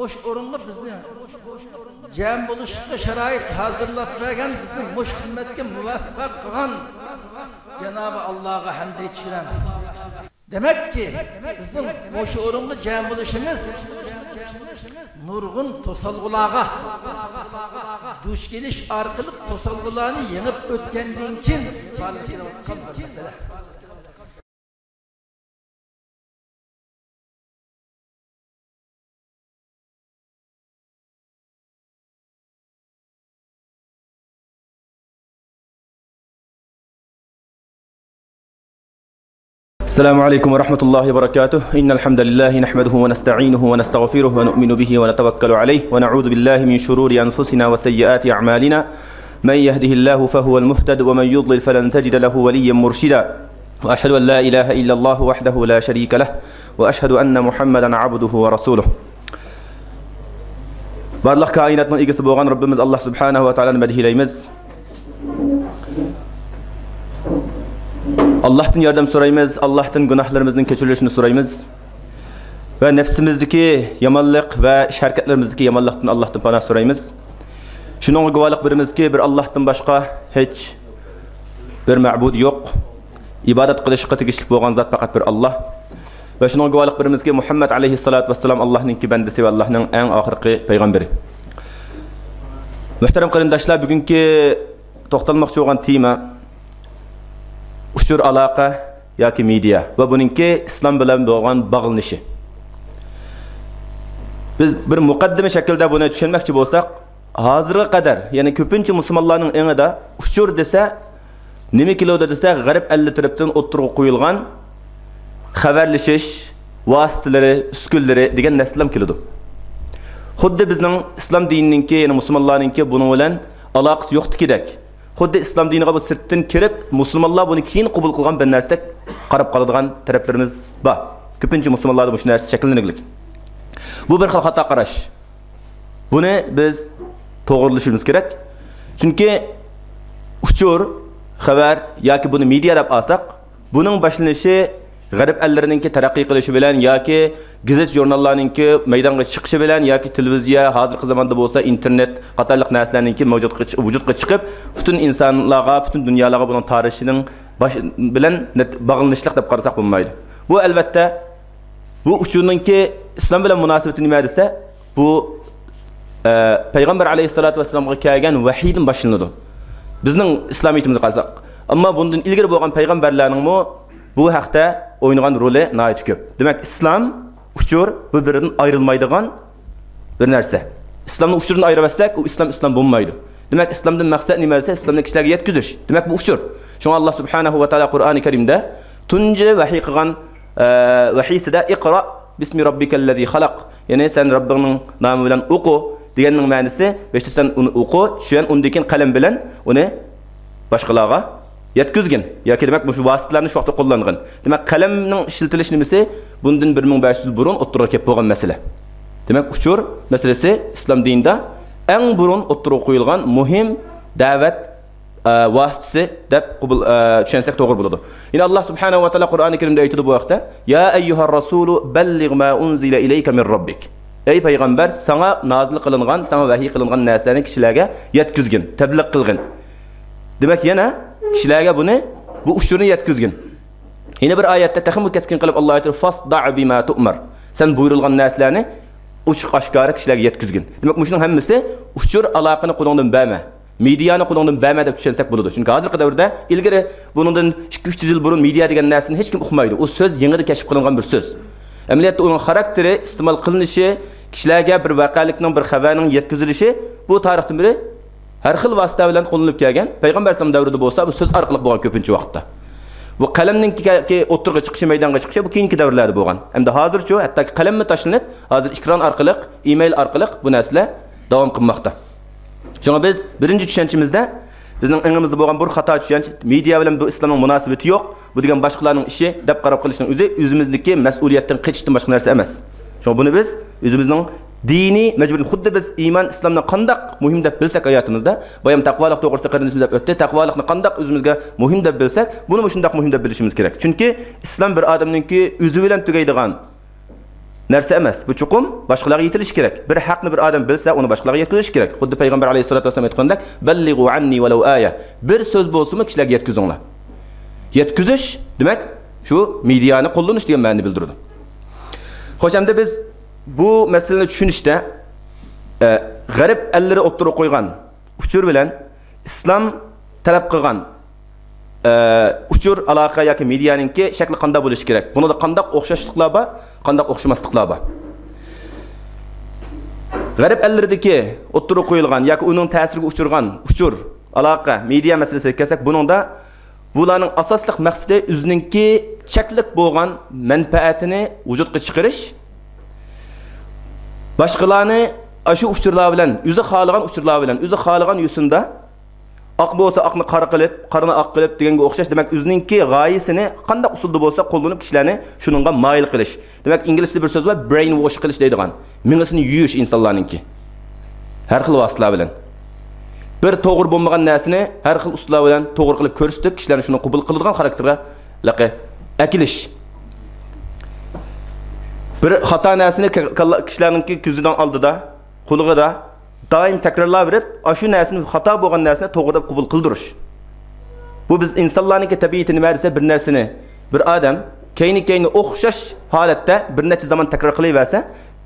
muş orunlu bizni cem buluşukta şerait hazırlap vergen bizni muş hizmetke muvaffak kılan Cenab-ı Allah'a hamd etişiren. Demek ki bizim muş orunlu cem buluşumuz nurgun tosalgulağa duş geliş arkalık tosalgulağını yenip ötkendiğin kin farkına bakkan bir mesele. السلام عليكم ورحمة الله وبركاته إن الحمد لله نحمده ونستعينه ونستغفره ونؤمن به ونتوكل عليه ونعوذ بالله من شرور أنفسنا وسيئات أعمالنا من يهده الله فهو المهتد ومن يضلل فلن تجد له وليا مرشدا وأشهد أن لا إله إلا الله وحده لا شريك له وأشهد أن محمدا عبده ورسوله بارلıq kainatın igisi boğan Rabbimiz Allah Subhanahu ve Taala'nı medhileymiz. Allah'tan yardım sorayımız, Allah'tan günahlarımızın keçirilişini sorayımız. Ve nefsimizdeki yamanlık ve şerketlerimizdeki yamanlıktan Allah'tan panah sorayımız. Şunun güvalık birimiz ki bir Allah'tan başka hiç bir ma'bud yok. İbadet kılışıqı tegişlik boğan zat fakat bir Allah. Ve şunun güvalık birimiz ki Muhammed aleyhissalatu vesselam Allah'ın ki bendisi ve Allah'ın en ahirki peygamberi. Muhterem qarindaşlar, bugünkü toxtalmoqchi bo'lgan tema ushur aloqa yoki media va buningki islom bilan bo'lgan bog'lanishi. Biz bir muqaddima shaklda buni tushunmoqchi bo'lsak, hozirga qadar, ya'ni ko'pincha musulmonlarning engida ushur desa, nima keladi desa, g'arb alli tarafdan o'ttirib qo'yilgan xabarlashish vositalari, uskullari degan narsalar keladi. Xuddi bizning islom dinininki, ya'ni musulmonlarningki buning bilan aloqasi yo'qdikidek. Xuddi islom diniga bu sirtdan kirib, musulmonlar buni keyin qabul qilgan bir narsadek qarab qoladigan taraflarimiz bor. Ko'pincha musulmonlarda bu narsa shakllaniglik. Bu bir xil xato qarash. Buni biz to'g'rilashimiz kerak. Chunki uchur, xabar yoki buni media deb olsak, buning boshlanishi g'arb allarininki taraqqiy qilishi bilan yoki gazet jurnallarninki maydonga chiqishi bilan yoki televiziya, hozirgi zamonda bo'lsa internet qatorliq narsalarninki vujudga chiqib, butun insonlarga, butun dunyolarga buning tarixining bilan bog'lanishliq deb qarasak bo'lmaydi. Bu albatta bu uchurninki islom bilan munosabati nima desa, bu payg'ambar alayhissalatu vassalomga kelgan vahiydan boshlanadi. Bizning islomiyatimizga qarasak, ammo bundan ilgari bo'lgan payg'ambarlarning bu haqda oynagan roli nayet köp. Demek İslam uçur bu birinden ayrılmaydıgan bir narsa. İslam'ın uçurunu ayırırsak o İslam bulmaydı. Demek İslam'dan maksat nima desa, İslam'da kişilerge yetkizish. Demek bu uçur. Şuna Allah Subhanahu ve Taala Kur'an-ı Kerim'de tunca vahiy qilgan vahiysida iqra bismi rabbikellezî halaq. Yani sen Rabbinin namı bilan oku deganning ma'nosi, ve işte sen onu oku, şuyan undakin qalam bilan onu başqalarga yetkizgin. Yoki demek bu vositalarni shu vaqtda qo'llangan. Demek qalamning ishlatilish nimasi bundan 1500 burun o'ttirib kelib bo'lgan masala. Demek uçur meselesi islom dinida eng burun o'ttirib qo'yilgan muhim da'vat vositasi deb tushunsak to'g'ri bo'ladi. Yine Allah Subhanahu ve Taala Qur'on-i Kerimda aytadi bu vaqtda: "Ya ayyuhar rasulu balligh ma unzila ilayka min rabbik." Ey payg'ambar, sana nozil qilingan, sana vahiy qilingan narsalarni kishilarga yetkizgin, tabliq qilgin. Demek yana kişilerge bunu, bu uçurunu yetkizgin. Yine bir ayette tehimul keskin kılıp Allah ayetiyor, "Fasda' bima tu'mar." Sen buyurulgan narsalarni uçuk aşkarı kişilerge yetkizgin. Demek bu şunun hemmisi uçur alaqını qulundan bäme. Mediyanı qulundan bäme deb tushunsak bo'ladi. Çünkü hozirgi davrda ilgari bundan 2-3 yil burun media degan narsani hech kim uqmaydi. O söz yengida kashf qilingan bir söz. Amaliyotda uning xarakteri, iste'mol qilinishi, kishilarga bir vaqalikning, bir xabarning yetkazilishi bu tarixdan beri her xil vosita bilan qo'llanilib kelgan. Payg'ambar sallam davrida bo'lsa, bu so'z orqali bo'lgan ko'pincha vaqtda. Bu qalamning o'ttirga chiqishi, maydonga chiqishi bu keyingi davrlarda bo'lgan. Hamda hozircha hatto qalamni tashlanib, hozir ekran orqali, email orqali bu narsalar davom qilmoqda. Shunga biz birinchi tushunchimizda bizning ingimizda bo'lgan bir xato tushunch, media bilan bu islomning munosabati yo'q, bu degan boshqalarning ishi deb qarab qilishning o'zi o'zimizniki mas'uliyatdan qochishdan boshqa narsa emas. Shunga buni biz o'zimizning dini mecburen xuddi biz iman islomni qandaq muhim deb bilsak hayotimizda, bayam taqvolik to'g'risida qarindimiz deb o'tdi, taqvolikni qandaq o'zimizga muhim deb bilsak, buni shundoq muhim deb bilishimiz kerak. Chunki islom bir odamningki o'zi bilan tugaydigan narsa emas. Bu chuqum boshqalarga yetilish kerak. Bir haqni bir odam bilsa, uni boshqalarga yetkazish kerak. Xuddi payg'ambar alayhisolatu vasallam aytgandek, "Ballighu anni walau aya." Bir so'z bo'lsa-mu kishilarga yetkazinglar. Yetkazish demak shu mediani qo'llanish degan ma'noni bildiradi. Xo'sh, endi biz bu masalani tushunishda g'arb allari o'ttirib qo'ygan uchur bilan islom talab qilgan uchur aloqa yoki medianinki shakli qanday bo'lishi kerak? Bunda qanday o'xshashliklar bor, qanday o'xshamasliklar bor? G'arb allaridagi o'ttirib qo'yilgan yoki uning ta'siriga uchirgan uchur aloqa media masalasiga kelsak, buningda bularning asosli maqsadi o'zininki cheklik bo'lgan manfaatini vujudga chiqarish, boshqalarni shu uchurlar bilan, o'zi xohlagan uchurlar bilan, o'zi xohlagan yo'sinda oq bo'lsa oqni qora qilib, qorani oq qilib deganga o'xshash. Demak, o'zininki g'oyasini qanday usulda bo'lsa qo'llanib kishilarni shuningga moyil qilish. Demak, inglizcha bir so'z bor, brain wash qilish deydigan. Mingisini yuyish insonlarningki. Har xil vositalar bilan. Bir to'g'ri bo'lmagan narsani har xil usullar bilan to'g'ri qilib ko'rsatib, kishilarni shuni qabul qiladigan xarakterga akilish. Bir xato narsani kishilarningki ko'zidan oldida, qo'ligida doim takrorlab berib, shu narsani xato bo'lgan narsani to'g'ri deb qabul qildirish. Bu biz insonlarning tabiati nima desa, bir narsani bir odam keyni o'xshash holatda bir necha zaman takror qilaversa,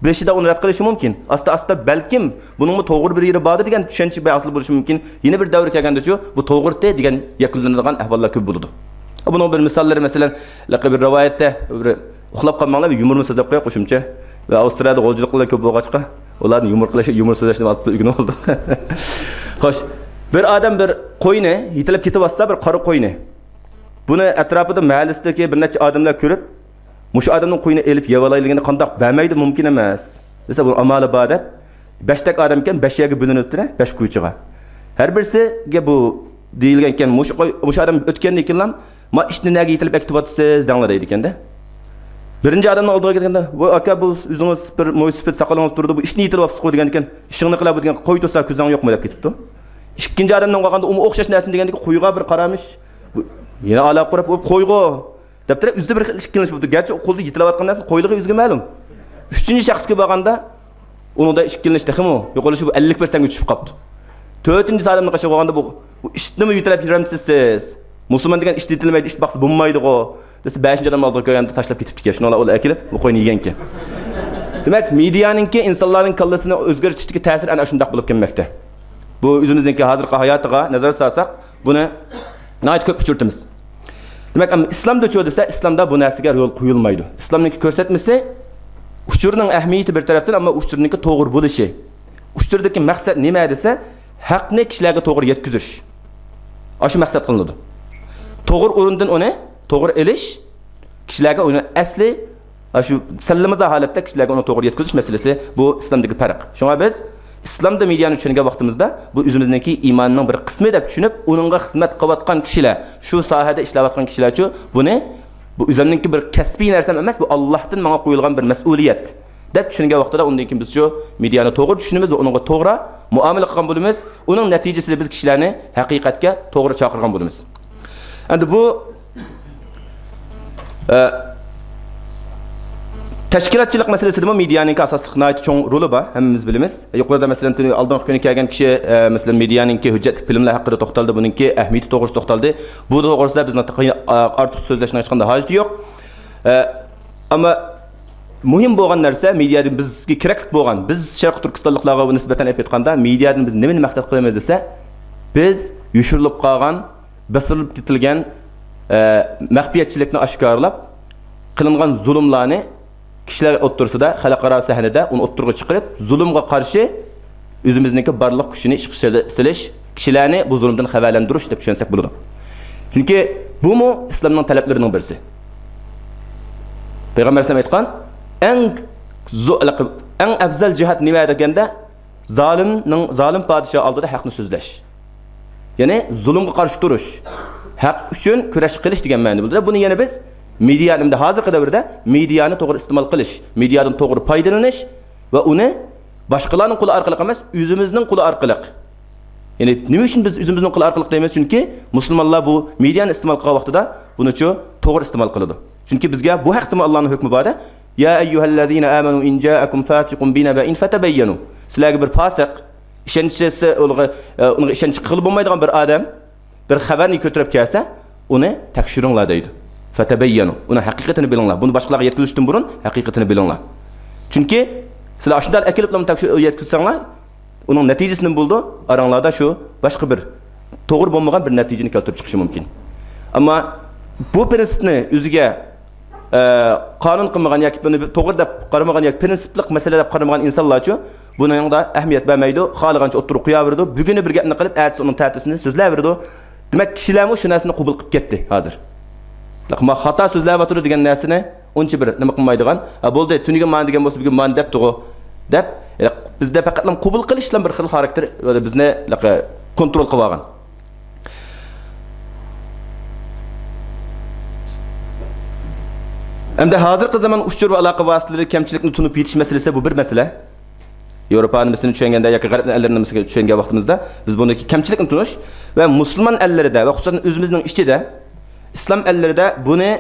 beshida uni rad qilishi mumkin. Asta balkim buningmi to'g'ri bir yeri bor degan tushuncha hosil bo'lishi mumkin. Yana bir davr kelganda-chu, bu to'g'ri degan yakunlanadigan ahvollar ko'p bo'ladi. Buning bir misollari masalan, bir rivoyatda bir uxlab qolmanglar, yumurni so'zlab qo'ya qo'shimcha va Avstriyada g'oljiliklar ko'p bo'lg'achqa ularni yumur so'zlashni vaqtida o'rganib oldi. Xo'sh, bir odam bir qo'yni yetilib ketib olsa, bir qora qo'yni. Buni atrofida mahallisidagi bir necha odamlar ko'rib, mush odamning qo'yini elib yevalayligini qandoq bermaydi, mumkin emas. Desa bu amali bor deb 5 tak odam ekan 5 yerga bo'linibdi, 5 qo'ychiga. Har birisiga bu deyilgan ekan, mush odam o'tgandan keyin "Ma ishni nega yetilib aktivyapsiz?" denglar deydi ekanda. Birinchi odamning oldiga kelganda, "Voy aka, bu o'zingiz bir mo'ysifat saqolingiz turdi, bu ishni yetilyapsiz qo'y" degan ekan, "Ishingni qilib degan qo'y tursa ko'zing yo'qmi?" deb ketibdi. Ikkinchi odamning qolganda u o'xshash narsa degandek qo'yga bir qaramish, yana aloq qurib, "Qo'ygo" deb turib, o'zida bir ikkinchi bo'ldi. Garchi qo'lda yetilayotgan narsa qo'yliga o'ziga ma'lum. Uchinchi shaxsga borganda, uningda ikkinchi texmo yo'qolishi bu 50% tushib qoldi. To'rtinchi odamning qashiga qolganda bu ishnimi yutilib yuramsiz siz? Musulmon degan ish yetilmaydi, ish baxsi bo'lmaydi-ku. Desa 5-chi odam oldiga kelganda tashlab ketibdi ekan. Shuni ular akilib, bu qo'yni yegan ekan. Demak, medianinki insonlarning kallasini o'zgartishdagi ta'siri ana shunday bo'lib kelmoqda. Bu o'zimizning hozirgi hayotiga nazar solsak, buni nihoyat ko'p uchirtamiz. Demak, islomda cho'y desa, islomda bu narsaga yo'l qo'yilmaydi. Islomning ko'rsatmasi uchurning ahamiyati bir tarafdan, ammo uchurningki to'g'ri bo'lishi. Uchurdagi maqsad nima desa, haqni kishilarga to'g'ri yetkazish. Shu maqsad qilinadi. To'g'ri o'rindan uni to'g'ri elish, kishilarga uni asli shu sallamaza holatda kishilarga uni to'g'ri yetkazish masalasi bu islomdagi farq. Shunga biz islomda mediani tushungan vaqtimizda bu o'zimizningki iymonning bir qismi deb tushunib, uningga xizmat qilayotgan kishilar, shu sohada ishlayotgan kishilar-chu, buni bu o'zimningki bir kasbiy narsa emas, bu Allohdan menga qo'yilgan bir mas'uliyat deb tushungan vaqtida undan keyin biz shu mediani to'g'ri tushunamiz va uningga to'g'ri muomala qilgan bo'lamiz. Uning natijasida biz kishilarni haqiqatga to'g'ri chaqirgan bo'lamiz. Endi bu tashkilotchilik masalasida medianing asosli nihoyat cho'ng roli bor, hammamiz bilamiz. Yuqorida masalan oldingi kuni kelgan kishi masalan medianing hujjatli filmlar haqida to'xtaldi, buningki ahamiyati to'g'risida to'xtaldi. Bu to'g'risida bizni ortiq so'zlashning hech qanday hojati yo'q. Ammo muhim bo'lgan narsa mediadan bizga kerak bo'lgan, biz Sharq Turkistonliklarga nisbatan aytganda mediadan biz nimani maqsad qilamiz desa, biz yushirilib qolgan, basirilib ketilgan maxfiyatchilikni oshkorlab qilingan zulmlarni kishilar o'ttirsida, xalqaro sahnada uni o'ttirga chiqarib, zulmga qarshi o'zimizningki barliq kuchini ishga silish, kishilarni bu zulmdan xabarlantirish deb tushunsak bo'ladi. Chunki bu mu islomning talablarining birisi. Payg'ambar sollallohu alayhi vasallam aytgan, eng afzal jihat nima deganda, zolim podshoh oldida haqni so'zlash. Ya'ni zulmga qarshi turish, haq uchun kurash qilish degan ma'no bildiradi. Buni yana biz medianimda hozirgi davrda mediani to'g'ri iste'mol qilish, mediadan to'g'ri foydalanish va uni boshqalarning qo'li orqali emas, o'zimizning qo'li orqali. Ya'ni nima uchun biz o'zimizning qo'li orqali deymiz? Chunki musulmonlar bu mediani iste'mol qilgan vaqtida buni to'g'ri iste'mol qiladi. Chunki bizga bu haqda Allohning hukmi bor. Ya eyyuhellezine amenu in ja'akum fasiqun binaba'in fatabayyanu. Sizlarga bir fasiq, ishonchisi, unga ishonch qilib bo'lmaydigan bir odam bir xabarni ko'tarib kelsa, uni tekshiringlar deydi. Fatabayyanu. Uni haqiqatini bilinglar. Buni boshqalarga yetkazishdan burun haqiqatini bilinglar. Chunki sizlar shunday akilib yetkazsanglar, uning natijasini bo'ldi, aranglarda shu boshqa bir to'g'ri bo'lmagan bir natijani keltirib chiqishi mumkin. Ammo bu prinsipni o'ziga qonun qilmagan yoki buni to'g'ri deb qaramagan yoki prinsipliq masala deb qaramagan insonlarcha buningda ahamiyat bermaydi, xohlagancha o'tirib qo'yaverdi. Buguni bir gapni qilib, ertasi uning ta'tisini so'zlayverdi. Demak, kishilarmi shu narsani qabul qilib ketdi hozir. Laqma xato so'zlab o'tirdi degan narsani uncha bir nima qilmaydigan. Bo'ldi, tuniga men degan bo'lsa, bugun men debdi-ku deb bizda faqat qabul qilishdan bir xil xarakter bizni kontrol qilib olgan. Endi hozirgi zaman ushur va aloqa vositalari kamchilikni tunib yetish masalasi bu bir masala. Yevropani mislini tushunganda yoki g'arb ellerini mislini tushungan vaqtimizda biz bundaki kamchilikni tunish va musulmon ellarida va xususan o'zimizning ichida islom ellarida buni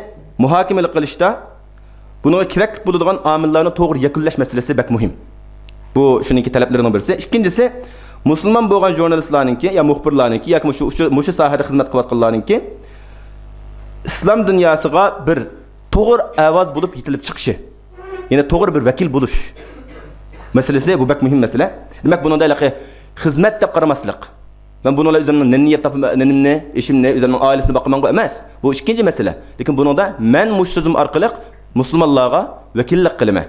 muhokama qilishda bunga kerak bo'ladigan omillarni to'g'ri yakunlash masalasi bak muhim. Bu shuningki talablarining birisi. Ikkinchisi musulmon bo'lgan jurnalistlarningki ya muxbirlarningki yoki shu sohada xizmat qilayotganlarningki islom dunyosiga bir to'g'ri ovoz bo'lib yetilib chiqishi. Ya'ni to'g'ri bir vakil bo'lish masalasi bu bak muhim masala. Demak, buningda xizmat deb qaramaslik. Men buni o'zimning niyat topimni, ishimni, o'zimning oilasini boqaman emas. Bu ikkinchi masala. Lekin buningda men mush so'zim orqali musulmonlarga vakillik qilaman.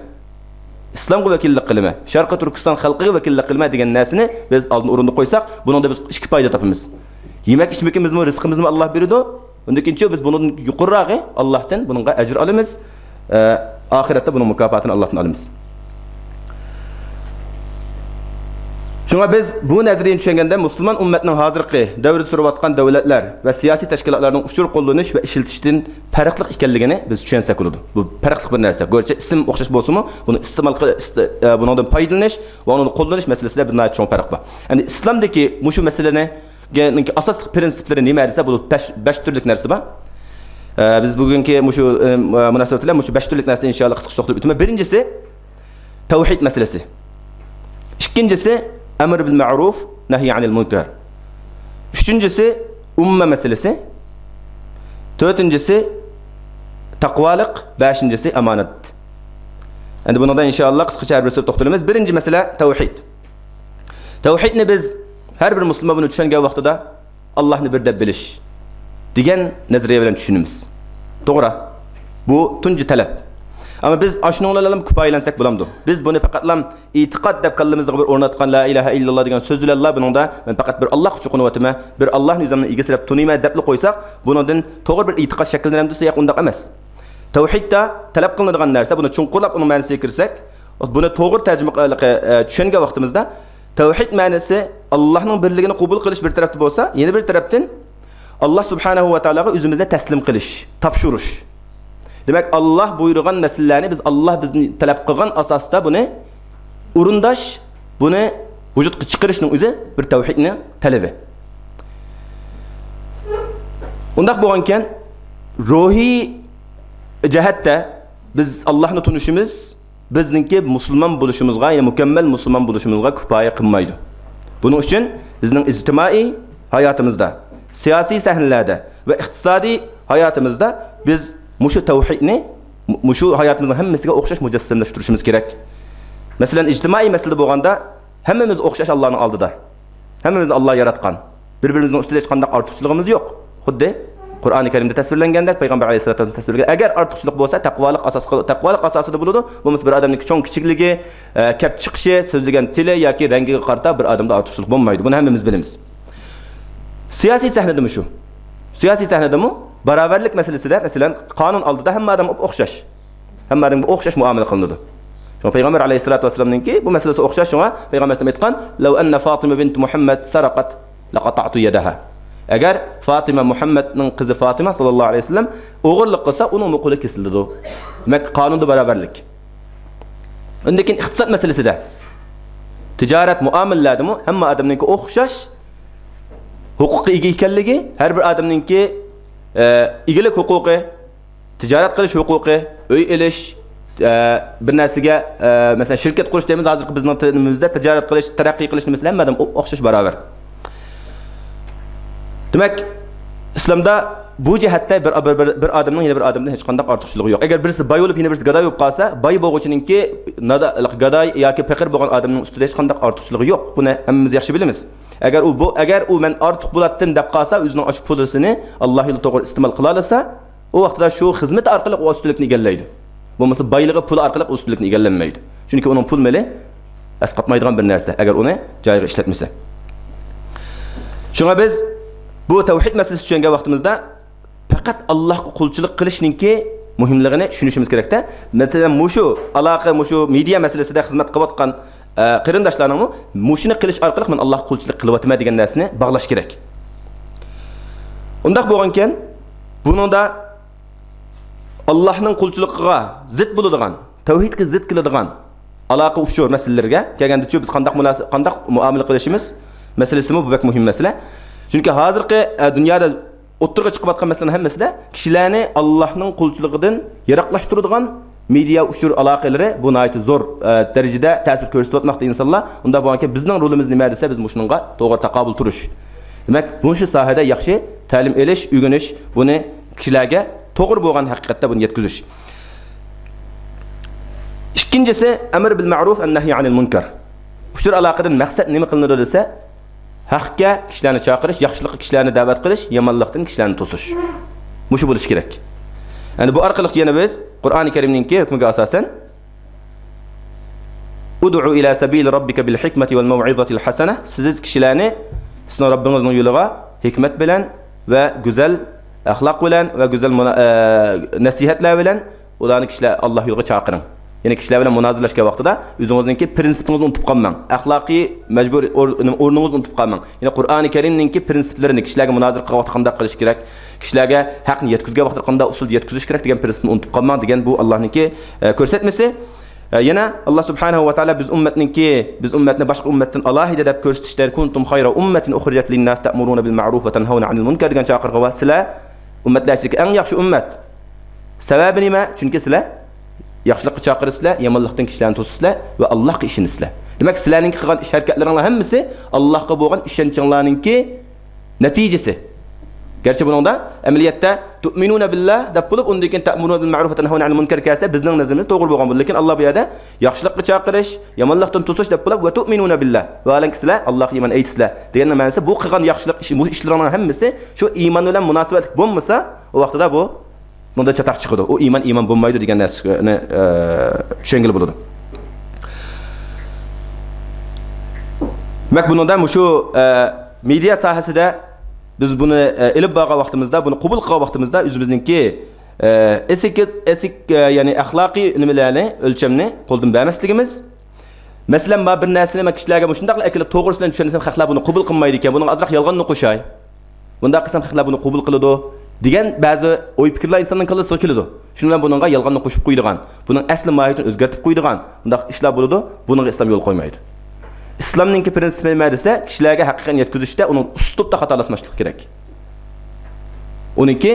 İslamga vakillik qilma, Sharqi Turkiston xalqiga vakillik qilma degan narsani biz oldin o'rinda qo'ysak, buningda biz ikki foyda topamiz. Yemak ichmakimizmi, rizqimizmi Alloh beradi. Undakincha biz bundan yuqorroq Allohdan buningga ajr olamiz. Oxiratda buning mukofotini Allohdan olamiz. Shunga biz bu nazariyani tushunganda musulmon ummatning hozirgi davrda surayotgan davlatlar va siyosiy tashkilotlarning uchur qo'llanish va ishlatishdan farqli ekanligini biz tushunsak bo'ladi. Bu farqli bir narsa. Go'rcha ism o'xshash bo'lsa-mu, buni iste'mol bundan foydalanish va uni qo'llanish masalasida bir nihoyat chong farq bor. Endi islomdagi mushu masalani asosiy prinsiplari nima desa, bu 5 turlik narsa bor. Biz bugungi mushu munosabat bilan mushu 5 turlik narsani inshaalloh qisqa to'xtalib o'taman. Birinchisi tavhid masalasi. Ikkinchisi amr bil ma'ruf, nahy anil munkar. Üçüncüsü umma meselesi. Dördüncüsü taqvalik, beşincisi amanat. Endi bundan inşallah kısaca bir söz toxtalımız. Birinci mesele tevhid. Tevhidni biz her bir Müslüman bunu düşüngen vaqtida Allah'ni bir deb bilish degan nazariya bilan tushunamiz. To'g'ri. Bu tunji talab. Ama biz aşno'larga kifoyalansak bo'lamdi. Biz buni faqatlam e'tiqod deb qalbimizga bir o'rnatgan la ilaha illalloh degan so'z bilan buningda men faqat bir Alloh uchun qo'nyapman, bir Alloh nizomini egasilab tunayman deb qo'ysak, buningdan to'g'ri bir e'tiqod shakllanadi desa, yo'q undaq emas. Tavhidda talab qilinadigan narsa, buni chunqurlab uning ma'nosiga kirsak, buni to'g'ri tarjima tushungan vaqtimizda tavhid ma'nosi Allohning birligini qabul qilish bir tarafda bo'lsa, yana bir tarafdan Allah subhanahu va taologa o'zimizga taslim qilish, topshirish. Demek Allah buyurgan meselelerini biz Allah bizni talep qilgan asasda buni o'rindash, buni vujudga chiqarishning o'zi bir tavhidning talabi. Undaq bo'lgankan ruhiy jihatda biz Allohni tunishimiz bizningki musulmon bo'lishimizga, ya'ni mukammal musulmon bo'lishimizga kifoya qilmaydi. Buning uchun bizning ijtimoiy hayotimizda, siyosiy sahnalarda va iqtisodiy hayotimizda biz mushu tavhidni mushu hayotimizning hammasiga o'xshash mujassamlashtirishimiz kerak. Masalan, ijtimoiy masalada bo'lganda hammamiz o'xshash Allohning oldida. Hammamiz Alloh yaratgan. Bir-birimizning ustida hech qanday ortiqchiligimiz yo'q. Xuddi Qur'oni Karimda tasvirlangandek, payg'ambar alayhisolatu vasallam tasvirlagan. Agar ortiqchilik bo'lsa, taqvolik asosida bo'ladi. Bo'lmasa bir odamning cho'ng kichikligi, kap chiqishi, so'zlagan tili yoki rangiga qarata bir odamda ortiqchilik bo'lmaydi. Buni hammamiz bilamiz. Siyosiy sahnadami shu? Siyosiy sahnadami baravarlik meselesida, masalan, qonun oldida hamma odam o'xshash. Hamma odamga o'xshash muomala qilinadi. Shunga payg'ambar alayhisolatu vasallamningki bu masalasi o'xshash. Shunga payg'ambar aytgan: "Law anna Fatima bint Muhammad saraqat laqata'tu yadaha." Agar Fatima Muhammadning qizi Fatima sallallohu alayhi vasallam o'g'irlik qilsa, uning qo'li kesiladi. Demak, qonunda baravarlik. Undan keyin iqtisod masalasida tijorat muomaladimi hamma odamningki o'xshash huquqiy ega ekanligi, har bir odamningki egilik huquqi, tijorat qilish huquqi, uy elish, bir narsaga masalan shirkat qurish deymiz, hozirgi bizning tilimizda tijorat qilish, taraqqiy qilish nimasi bilan madam o'xshash barobar. Demak, islomda bu jihatda bir odamning yana bir odamdan hech qanday ortiqchiligi yo'q. Agar birisi boy bo'lib, yana birisi gadoy bo'lib qolsa, boy bo'luvchininki gadoy yoki faqir bo'lgan odamning ustida hech qanday ortiqchiligi yo'q. Buni hammamiz yaxshi bilamiz. Agar u men ortiq bo'latdim deb qolsa, o'zining osh pulisini Alloh yo'lida to'g'ri iste'mol qila olsa, u vaqtda shu xizmat orqali u ustunlikni egallaydi. Bo'lmasa boyligi pul orqali ustunlikni egallanmaydi. Chunki uning pul meli asqatmaydigan bir narsa, agar uni joyiga ishlatmasa. Shunga biz bu tavhid masalasi tushungan vaqtimizda faqat Allohga qulchilik qilishninki muhimligini tushunishimiz kerakda. Masalan, mushu aloqa, mushu media masalasida xizmat qilayotgan qarindoshlarning mushuni qilish orqali men Allohga qulchilik qilyapman degan narsani bog'lash kerak. Undaq bo'lgan ekan, buningda Allohning qulchiligiga zid bo'ladigan, tavhidga zid keladigan aloqa ushur masalalarga kelganda-chi biz qanday muomala qilishimiz masalasi bu bek muhim masala. Chunki hozirgi dunyoda o'ttirga chiqayotgan masalalar hammasida kishilarni Allohning qulchiligidan yiroqlashtiradigan media ushur aloqalari bu nihoyat zo'r darajada ta'sir ko'rsatmoqda insonlar. Unda bo'lganki bizning rolimiz nima desa biz mushunga to'g'ri taqobil turish. Demak, bu shu sohada yaxshi ta'lim olish, o'rganish, buni kishilarga to'g'ri bo'lgan haqiqatda buni yetkazish. Ikkinchisi amr bil ma'ruf va nahy anil munkar. Ushur aloqadan maqsad nima qilinadi desa, haqqa kishilarni chaqirish, yaxshilikqa kishilarni da'vat qilish, yomonlikdan kishilarni to'sish. Mushu bo'lish kerak. Yani bu orqali yana biz Qur'oni Karimning hukmiga asosan Ud'u ila sabil robbika bil hikmati wal maw'izati al hasana. Siz kishilarni sizning Robbingizning yo'liga hikmat bilan va go'zal axloq bilan va go'zal nasihatlar bilan ularni kishilar Alloh yo'liga chaqiring. Ya'ni kishilar bilan munozirlashgan vaqtida o'zingizningki prinsipingizni unutib qolmang. Axloqiy majbur o'rningizni unutib qolmang. Ya'ni Qur'oni Karimningki prinsiplarini kishilarga munozir qilib qanday qilish kerak, kishilarga haqni yetkazgan vaqtda qanday usulda yetkazish kerak degan prinsipni unutib qolmang degan bu Allohningki ko'rsatmasi. Yana Allah subhanahu wa ta'ala biz ummatni boshqa ummatdan alohida deb ko'rsatishlar kuntum khayra ummatin ukhrijat lin-nas ta'muruna bil ma'ruf va tanhauna 'anil munkar degan chaqirig'i va sizlar ummatlar ichidagi eng yaxshi ummat. Sababi nima? Chunki sizlar yaxshilikqa chaqirsizlar, yomonlikdan kishilarni to'sisizlar va Allohga ishonisizlar. Demak, sizlarning qilgan ish harakatlaringiz hammasi Allohga bo'lgan ishonchinglarningki natijasi. Gerçi buningda amaliyotda tu'minuna billah deb bo'lib, undan keyin ta'muruna bil ma'ruf va tanhauna 'anil munkar kelsa, bizning nazrimizda to'g'ri bo'lgan bu. Lekin Alloh bu yerda yaxshilikqa chaqirish, yomonlikdan to'sish deb bo'lib va tu'minuna billah. Va alan sizlar Allohga iymon aytsizlar. Degan ma'nosi bu qilgan yaxshilik ishi, bu ishlarning hammasi shu iymon bilan munosabatli bo'lmasa, u vaqtida bu bunda chataq chiqadi. O iymon bo'lmaydi degan narsani tushungil bo'ladi. Demak, bundan shu media sohasida biz buni ilib borgan vaqtimizda, buni qabul qilgan vaqtimizda o'zimizningki etik ya'ni axloqiy nimalarni o'lchamni qo'ldan bermasligimiz. Masalan, bir narsani men kishilarga shunday qilib to'g'risini tushunsam, xalqlar buni qabul qilmaydi ekan. Buning azroq yolg'onni qo'shay. Bunda qilsam xalqlar buni qabul qiladi degan ba'zi o'y fikrlar insonning qalbisiga keladi. Shuning bilan buningga yolg'onni qo'shib qo'ydigan, buning asli mohiyatini o'zgartirib qo'ydigan bunday ishlar bo'ladi. Buningga islom yo'l qo'ymaydi. İslamningki prinsipi nima desa, kishilarga haqiqatni yetkazishda uni uslubda xatolasmaslik kerak. Uningki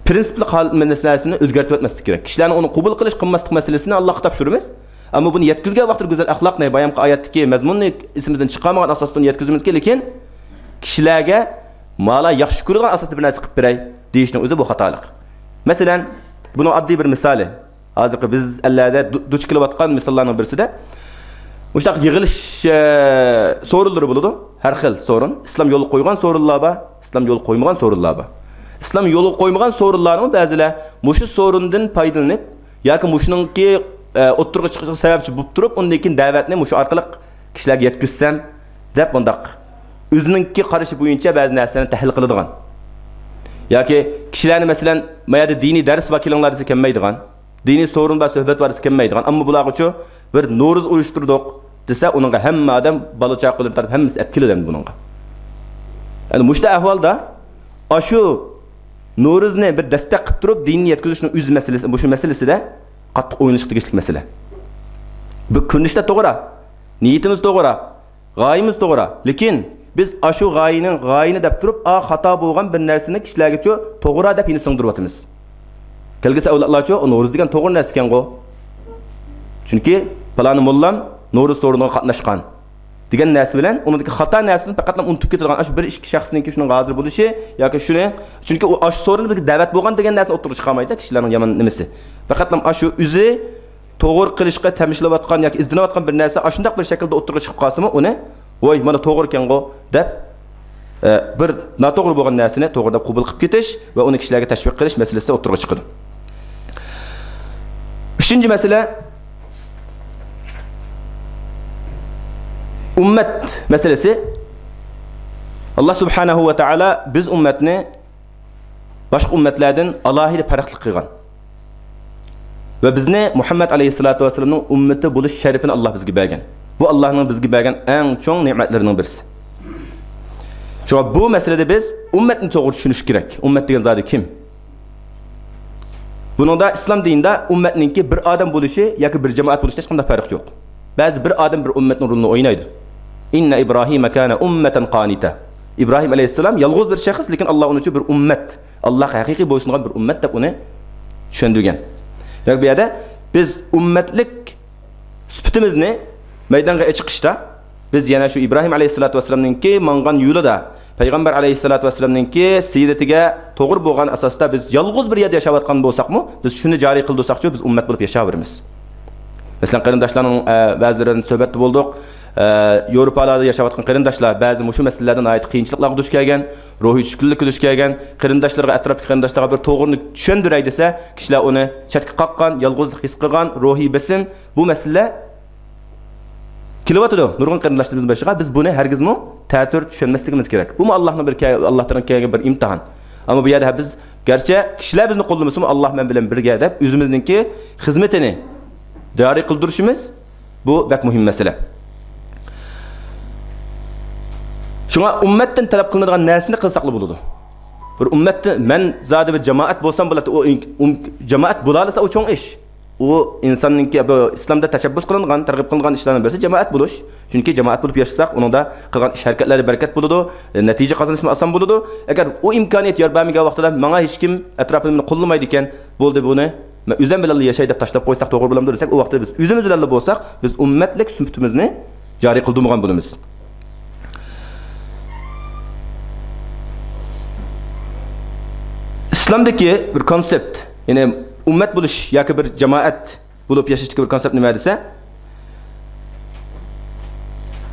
prinsipli masalasini o'zgartirib o'tmaslik kerak. Kishilarni uni qabul qilish, qilmaslik masalasini Allohga topshiramiz. Ammo buni yetkazgan vaqtda go'zal axloqni, bayonqi oyatdagi mazmunni esimizdan chiqarmagan asosdan yetkazimiz kerak, lekin kishilarga mala yaxshi ko'rgan asosda bir narsa qilib beray deyishning o'zi bu xatolik. Masalan, buni oddiy bir misoli. Hozirgi biz allarda duch kelayotgan misollarning birisida Muştaq yığılış sorunları bo'ladi. Har xil sorun. İslam yo'l qo'ygan sorunlar bor, İslam yo'l qo'ymagan sorunlar bor. İslam yo'l qo'ymagan sorunlarning ba'zilar mushu sorundan foydalanib yoki mushuningki o'ttirga chiqishga sababchi bo'lib turib, undan keyin da'vatni mushu orqali kishilarga yetkazsam deb bundaq o'zininki qarashi bo'yicha ba'zi narsalarni tahlil qiladigan. Yoki kishilarni masalan, mayada diniy dars vakillari desa kelmaydigan, diniy sorun va suhbat var desa kelmaydigan, ammo bular uchun bir No'ruz uyushtirdik desa, uningga hamma odam bola chaqalar taraf hammasi olib keladi buningga. Ya'ni mushta ahvolda shu No'ruzni bir dastak qilib turib, dinni yetkazishning o'z masalasi, bu shu masalasida qattiq o'ynash tegishli masala. Bu ko'rinishda to'g'ri, niyatimiz to'g'ri, g'oyamiz to'g'ri, lekin biz shu g'oyini deb turib, xato bo'lgan bir narsani kishilarga to'g'ri deb singdirib o'tamiz. Kelgisi avlodlarcha No'ruz degan to'g'ri narsa ekan-ku. Chunki falani mollam No'ruz so'riniga qatnashgan degan narsa bilan uningki xato narsani faqat unutib ketadigan shu bir ikki shaxsninki shuning hozir bo'lishi yoki shuni chunki u ash so'rini bizga da'vat bo'lgan degan narsani o'tirib chiqolmaydi kishilarning yomon nimasi. Faqat shu o'zi to'g'ri qilishga tamishlayotgan yoki izlanayotgan bir narsa shunday bir shaklda o'tirib chiqib qolsa-mu uni voy mana to'g'ri ekan-ku deb bir noto'g'ri bo'lgan narsani to'g'ri deb qabul qilib ketish va uni kishilarga tashviq qilish masalasi o'tirib chiqadi. Uchinchi masala ummat masalasi. Allah subhanahu va taala biz ummatni boshqa ummatlardan alohida farqli qilgan. Va bizni Muhammad alayhisolatu vasallamning ummati bo'lish sharafini Alloh bizga bergan. Bu Allohning bizga bergan eng cho'ng ne'matlarining birisi. Chunki bu masalada biz ummatni to'g'ri tushunish kerak. Ummat degan zot kim? Buningda islom dinida ummatningki bir odam bo'lishi yoki bir jamoat bo'lishi hech qanday farq yo'q. Ba'zi bir odam bir ummatning rolini o'ynaydi. Inna Ibrohima kana ummatan qanita. İbrahim alayhissalom yolg'iz bir shaxs, lekin Alloh uni uchun bir ummat, Alloh haqiqiy bo'ysungan bir ummat deb uni tushundirgan. Yo'q bu yerda biz ummatlik sifatimizni maydonga chiqishda biz yana shu İbrahim alayhissalatu vasallamningki mangan yo'lida Payg'ambar alayhissalatu vasallamningki siratiga to'g'ri bo'lgan asosda biz yolg'iz bir yerda yashayotgan bo'lsak-mu, biz shuni joriy qildik-ku biz ummat bo'lib yashayveramiz. Masalan, qarindoshlarning ba'zilarining suhbatida bo'ldik. Yevropalarda yashayotgan qarindoshlar ba'zi mushu masalalardan ayt qiyinchiliklarga duch kelgan, ruhiy tushkunlikka duch kelgan, qarindoshlarga atrofdagi qarindoshlarga bir to'g'rini tushundiray desa, kishilar uni chatga qoqqan, yolg'izlik his qilgan, ruhiy besim bu masala kilovatida nurg'un qarindoshlarimiz boshiga biz buni hargizmi ta'tir tushunmasligimiz kerak. Bu Allohning bir Allohdan kelgan bir imtihon. Ammo bu yerda biz garchi kishilar bizni qo'llamasa, Alloh men bilan birga deb o'zimizningki xizmatini joriy qildirishimiz bu bak muhim masala. Şuna ummatdan talab qilinadigan narsani qilsaqli bo'ladi. Bir ummatni men zodi bir jamoat bo'lsam bo'ladi, o jamoat bo'lalasa o cho'ng ish. O insonninki bu islomda tashabbus qilingan, targ'ib qilingan ishlarning birisi jamoat bo'lish. Chunki jamoat bo'lib yashasak, uningda qilgan ish harakatlarga barakat bo'ladi, natija qozonish oson bo'ladi. Agar u imkoniyat yor bermagan vaqtida menga hech kim atrofimni qo'llamaydi ekan, bo'ldi buni men o'zim bilan yashay deb tashlab qo'ysak to'g'ri bo'lamdi desak, u vaqtda biz o'zimiz bilan bo'lsak, biz ummatlik sun'atimizni joriy qildirmagan bo'lamiz. İslamdaki bir konsept, yani ummet buluş yoki bir jamoat bo'lib yashashga bir konsept nima desa,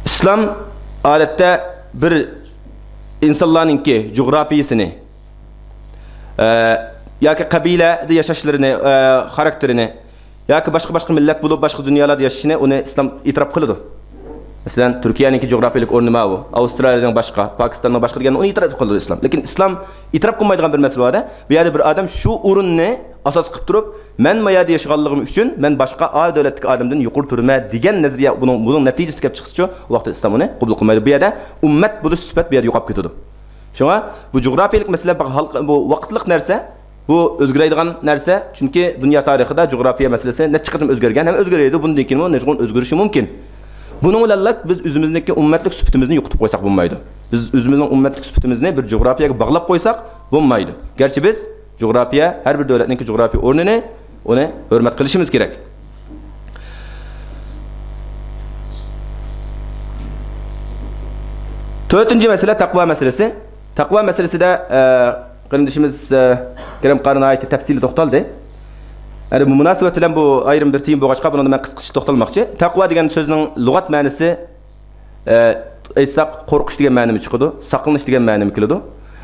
islom odatda bir insonlarningki jug'rafiyasini yoki qabilada yashashlarini, xarakterini yoki boshqa millat bo'lib boshqa dunyolarda yashashini uni islom e'tirof qiladi. Masalan, Turkiyaning geografik o'rni bu, Avstraliyaning boshqa, Pokistonning boshqa degan uni e'tirof qiladi islom. Lekin islom e'tirof qilmaydigan bir masala bor. Bu yerda bir odam shu o'rinni asos qilib turib, men bu yerda yashaganligim uchun men boshqa davlatdagi odamdan yuqori turma degan nazariya buning natijasi kelib chiqsa, u vaqtda islom uni qabul qilmaydi. Bu yerda ummat bo'lish sifat bu yerda yo'qolib ketadi. Shunga bu geografik masala bu vaqtlik narsa, bu o'zgaradigan narsa, chunki dunyo tarixida geografiya masalasi necha qatim o'zgargan, ham o'zgaradi. Bundan keyin nurg'un o'zgarishi mumkin. Bunun bilan biz o'zimizniki ummatlik sifatimizni yo'qotib qo'ysak bo'lmaydi. Biz o'zimizning ummatlik sifatimizni bir geografiyaga bog'lab qo'ysak bo'lmaydi. Garchi biz geografiya har bir davlatning geografiya o'rnini uni hurmat qilishimiz kerak. To'rtinchi masala taqvo masalasi. Taqvo masalasida qarindishimiz Karim Qarni aytdi, tafsili to'xtaldi. Yani bu münasebet bilan bu ayrım bir tiyim bo'lg'achqa buni men qisqacha to'xtalmoqchi. Taqvo degan so'zning lug'at ma'nosi aytsak qo'rqish degan ma'nomi chiqadi, saqlanish degan ma'nomi keladi.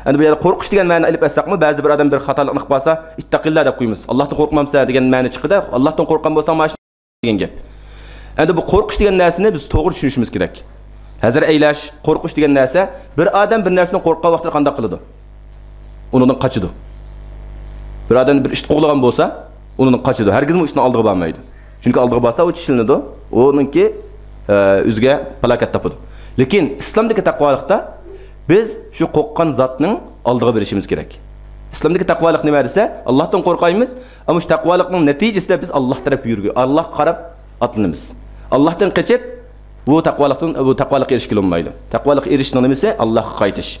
Endi bu yerda qo'rqish degan ma'no ilib aytsaqmi, ba'zi bir odam bir xatolik qilib qolsa, ittaqillah deb qo'yamiz. Allohdan qo'rqmamsa degan ma'no chiqadi. Allohdan qo'rqqan bo'lsang mana degan gap. Endi bu qo'rqish degan narsani biz to'g'ri tushunishimiz kerak. Hazır aylash, qo'rqish degan narsa bir odam bir narsadan qo'rqqan vaqtda qanday qiladi? Undan qochadi. Bir odam bir ish qo'g'lagan bo'lsa, onun qaçıdı. Herkes bu işin aldığı bağmaydı. Çünkü aldığı bağsa o çişilnedi. Onunki üzge felaket tapıdı. Lekin İslam'daki takvalıkta biz şu korkan zatının aldığı bir işimiz gerek. İslam'daki takvalık ne verirse Allah'tan korkayımız ama şu takvalıkın neticesi de biz Allah tarafı yürüyor. Allah karab atlanımız. Allah'tan kaçıp bu takvalık erişkili olmaydı. Takvalık erişkin ise Allah'a kaytış.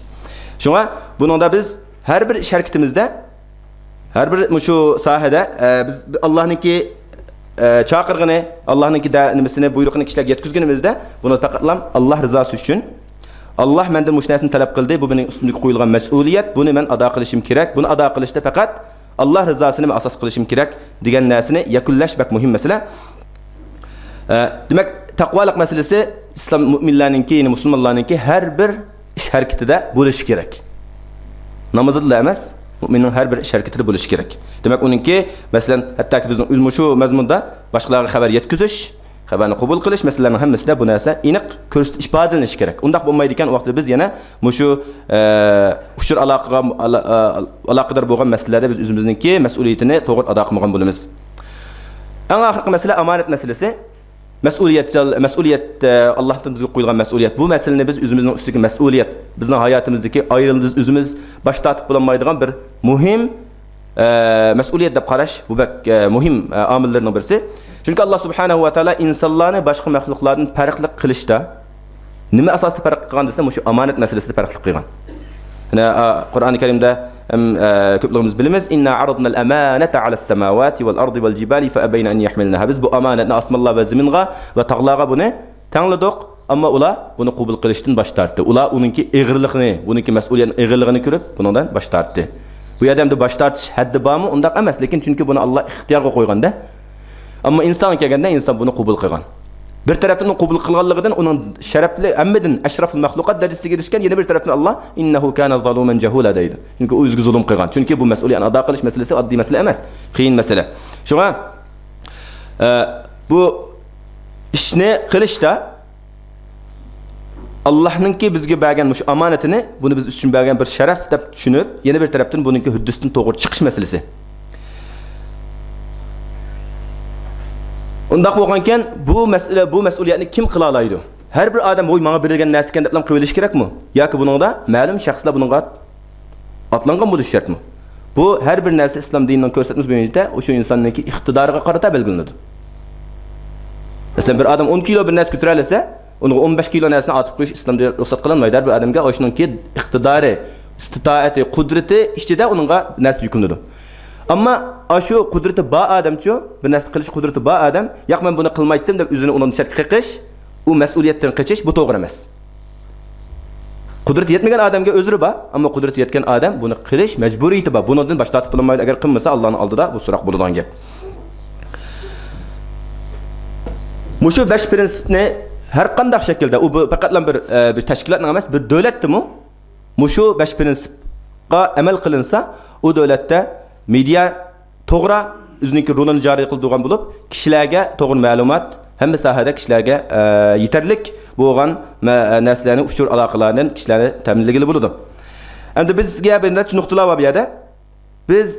Şuna bunun da biz her bir şirketimizde her bir şu sahada biz Allah'ınki chaqirg'ini, Allohning nimasini, buyruqini kishilarga yetkazganimizda, buni faqat Alloh rizosi uchun Allah mendan mush narsani talab qildi, bu mening ustimga qo'yilgan mas'uliyat, buni men ado qilishim kerak. Buni ado qilishda faqat Allah rizosini men asos qilishim kerak degan narsani yakunlash bak muhim masala. Demak, taqvolik masalasi islom mu'minlarninki, ya'ni musulmonlarninki har bir ish harakatida bo'lishi kerak. Namozda emas, mu'minning har bir ish harakatida bo'lishi kerak. Demak, uningki, masalan, hattoki bizning ilmu shu mazmunda boshqalarga xabar yetkazish, xabarni qabul qilish masalalarini hammasida bu narsa aniq ko'rsatib ifodalanishi kerak. Undaq bo'lmaydi ekan, vaqtida biz yana mushu ushur aloqador bo'lgan masalalarda biz o'zimizningki mas'uliyatini to'g'ri ado qilmagan bo'lamiz. Eng oxirgi masala amonat masalasi. Mas'uliyat Allohdan bizga qo'yilgan mas'uliyat. Bu masalani biz o'zimizning ustidagi mas'uliyat, bizning hayotimizdagi ayrildığımız o'zimiz bosh tortib bo'lmaydigan bir muhim mas'uliyat deb qarash bu muhim omillarning birisi. Chunki Alloh subhanahu va taolo insonlarni boshqa maxluqlardan farqli qilishda nima asosida farq qilgan desa, shu amonat masalasida farqli qilgan. Qur'oni Karimda ko'pligimiz bilamiz, inna aradna al-amanata 'ala as-samawati wal-ardi wal-jibali fa abayna an yahmilnaha. Biz bu amonatni osmonlar va zaminga va tog'larga buni tanladik, ammo ular buni qabul qilishdan bosh tortdi. Ular uningki ig'irligini, buningki mas'uliyatning ig'irligini ko'rib, bundan bosh tortdi. Bu yerda ham bosh tortish haddi bormi? Undaq emas, lekin chunki buni Alloh ixtiyorga qo'yganda. Ammo inson kelganda inson buni qabul qilgan. Bir tarafdan qabul qilganligidan uning sharafli hammadan ashraful maxluqat darajasiga erishgan, yana bir tarafdan Alloh innahu kana zaluman jahula deydi. Chunki u o'ziga zulm qilgan. Chunki bu mas'uliyatni ado qilish masalasi oddiy masala emas, qiyin masala. Shunga bu ishni qilishda Allohningki bizga bergan mush omonatini, buni biz uchun bergan bir sharaf deb tushunib, yana bir tarafdan buningki huddusdan to'g'ri chiqish masalasi. Undaq bo'lgankan, bu mas'uliyatni kim qila oladi? Har bir odam voy menga berilgan narsa ekan deb qo'yilish kerakmi? Yoki buningda ma'lum shaxslar buningga atlangan bo'lishi shartmi? Bu har bir narsa islom dinining ko'rsatmasi bo'yicha o'sha insonning iqtidoriga qarata belgilanadi. Masalan, bir odam 10 kilo bir narsa ko'tara olsa, unga 15 kilo narsani atib qo'yish islomda ruxsat qilinmaydi. Bir odamga o'shaningki iqtidori, istitoati, qudrati ichida uningga narsa yukunadi. Amma shu qudrati bor odamchi, bir narsa qilish qudrati bor odam, yo'q men buni qilmaydim deb o'zini undan shartga qiqish, u mas'uliyatdan qochish bu to'g'ri emas. Qudrati yetmagan odamga o'zri bor, ammo qudrati yetgan odam buni qilish majburiyati bor. Bundan bosh tortib bo'lmaydi. Agar qilmasa Allohning oldida bu so'roq bo'ladigan gap. Mushu 5 prinsipni har qanday shaklda, u faqat bir tashkilotning emas, bir davlatdimi? Mushu 5 prinsipga amal qilinsa, u davlatda media to'g'ri o'zining rolini joriy qiladigan bo'lib, kishilarga to'g'ri ma'lumot, hamma sohada kishilarga yetarlik bo'lgan narsalarni, ushur aloqalardan kishilarni ta'minlagili bo'ladi. Endi bizga bir necha nuqtalar bor bu yerda. Biz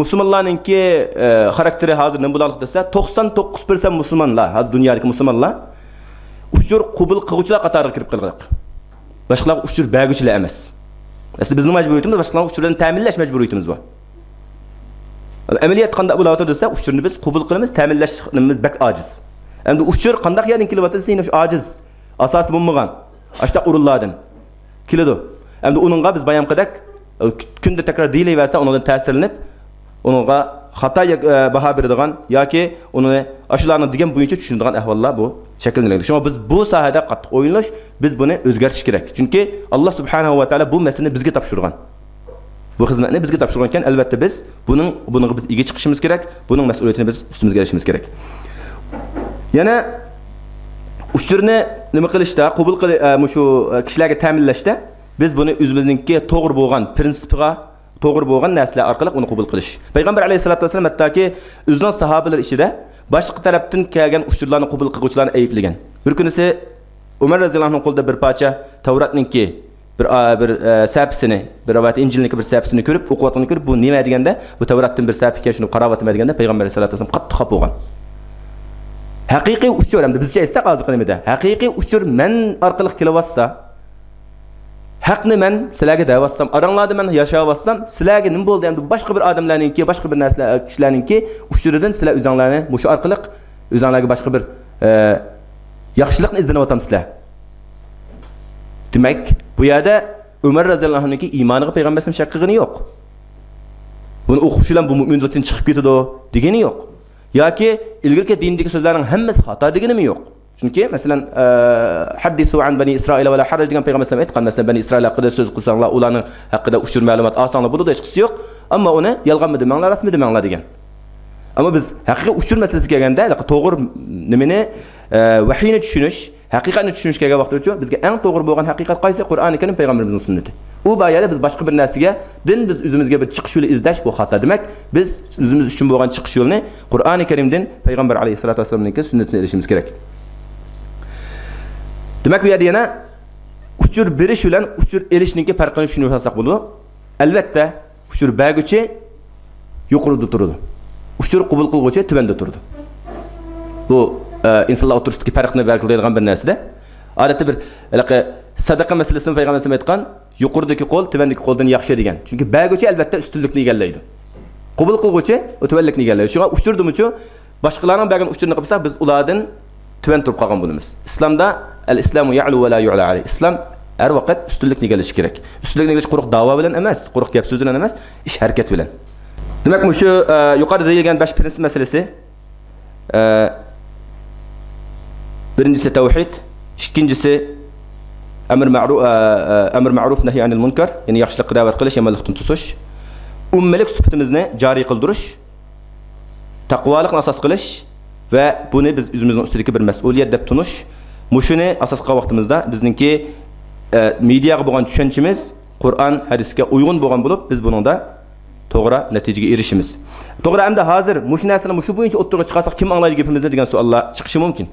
musulmonlarningki xarakteri hozir nima bo'ladi desa, 99% musulmonlar, hozir dunyodagi musulmonlar ushur qabul qiluvchilar qatoriga kirib qolgan. Boshqalar ushur beruvchilar emas. Aslida bizning majburiyatimiz boshqalar ushurlarni ta'minlash majburiyatimiz bor. Amaliyat qanday bo'layotdi desa, ushurni biz qabul qilamiz, ta'minlashimiz bak ojiz. Endi ushur qanday yerdan kelyapti desa, o'sha ojiz, asos bo'lmagan. Ashta o'rinlardan keladi. Endi uningga biz bayon qildik, kunda takrar deyilaversa, undan ta'sirlanib, uningga xato baho beradigan yoki uni ashularni degan bo'yicha tushunadigan ahvollar bu shakllanadi. Shunga biz bu sohada qattiq o'yinlash, biz buni o'zgartirish kerak. Chunki Alloh subhanahu va taolo bu masalani bizga topshirgan. Bu xizmatni bizga topshirgan ekan, albatta biz buningga biz ega chiqishimiz kerak, buning mas'uliyatini biz ustimizga olishimiz kerak. Yana ushurni nima qilishda, qabul shu kishilarga ta'minlashda biz buni o'zimizningki to'g'ri bo'lgan prinsipiga, to'g'ri bo'lgan narsalar orqali uni qabul qilish. Payg'ambar alayhisolatu vasallam hattoki o'zining sahobalari ichida boshqa tarafdan kelgan ushurlarni qabul qiluvchilarni ayblagan. Bir kunisi Umar roziyallohu anhu qo'lida bir parcha Tavratningki bir sahifasini, bir rivoyat Injilniki bir sahifasini ko'rib, o'qiyotganini ko'rib, bu nima deganda, bu Tavratdan bir sahifa ekan, shuni qarab o'tmaganda Payg'ambar alayhisolatu vasallam qattiq xafa bo'lgan. Haqiqiy ushur hamda bizcha esa hozir qanimda. Haqiqiy ushur men orqali kelyapsa, haqni men sizlarga da'vatsam, aranglarda men yashayapsam, sizlarga nima bo'ldi endi boshqa bir odamlarningki, boshqa bir narsalar kishilarningki ushuridan sizlar o'zinglarni mushu orqali o'zinglarga boshqa bir yaxshilikni izlanyapsizlar. Demak, bu yerda Umar roziyallohu anhuning iymoniga payg'ambar shak qilgani yo'q. Buni o'qishlar bu mu'minlikdan chiqib ketadi degani yo'q. yoki ilgirki dindagi so'zlarning hammasi xato deganimi yo'q. Chunki masalan haddisu an bani Isroil va la haraj degan payg'ambar sollallohu alayhi vasallam aytgan, masalan bani Isroil haqida so'z qilsanglar, ularning haqida ushur ma'lumot olsanglar bo'ladi, hech qisi yo'q. Ammo uni yolg'onmi demanglar, rasmi demanglar degan. Ammo biz haqiqiy ushur masalasiga kelganda, to'g'ri nimani vahiyni tushunish, haqiqatni tushunishga kelgan vaqtda bizga eng to'g'ri bo'lgan haqiqat qaysi? Qur'oni Karim payg'ambarimizning sunnati. U bayada biz boshqa bir narsaga din biz o'zimizga bir chiqish yo'li izlash bu xato. Demak, biz o'zimiz uchun bo'lgan chiqish yo'lini Qur'oni Karimdan payg'ambar alayhisolatu vasallamning sunnatiga erishimiz kerak. Demak, bu yerda yana uchur berish bilan uchur elishninki farqini tushunib olsak bo'ladi. Albatta, uchur berguchi yuqorida turadi. Uchur qabul qiluvchi tuvanda turadi. Bu insonlar o'rtasidagi farqni belgilaydigan bir narsa-da. Odatda bir sadaqa masalasini payg'ambar sollallohu alayhi vasallam aytgan, yuqoridagi qo'l tuvandagi qo'ldan yaxshi degan. Chunki berguchi albatta ustunlikni egallaydi. Qabul qiluvchi o'tvanlikni egallaydi. Shunga uchurdimichu boshqalarning bergan uchurni qilsak, biz ulardan tuvan turib qolgan bo'lamiz. Islomda al-islamu ya'lu va la yu'la alayh. Islom har vaqt ustunlikni egallashi kerak. Ustunlikni egallash quruq da'vo bilan emas, quruq gap so'z bilan emas, ish harakat bilan. Demak, shu yuqorida deyilgan 5 prinsip masalasi birincisi tavhid, ikkinchisi amr ma'ruf nahy anil munkar, ya'ni yaxshilikqa da'vat qilish, yomonlikdan tusish, ummilik sifatimizni joriy qildirish, taqvolikni asos qilish va buni biz o'zimizning ustidagi bir mas'uliyat deb tunish. Mushuni asos qilgan vaqtimizda bizningki mediaga bo'lgan tushunchimiz Qur'on, hadisga uyg'un bo'lgan bo'lib, biz buningda to'g'ri natijaga erishimiz. To'g'ri, endi hozir mush narsani mushu bo'yicha o'ttirib chiqarsak kim anglaydi gapimizni degan savollar chiqishi mumkin.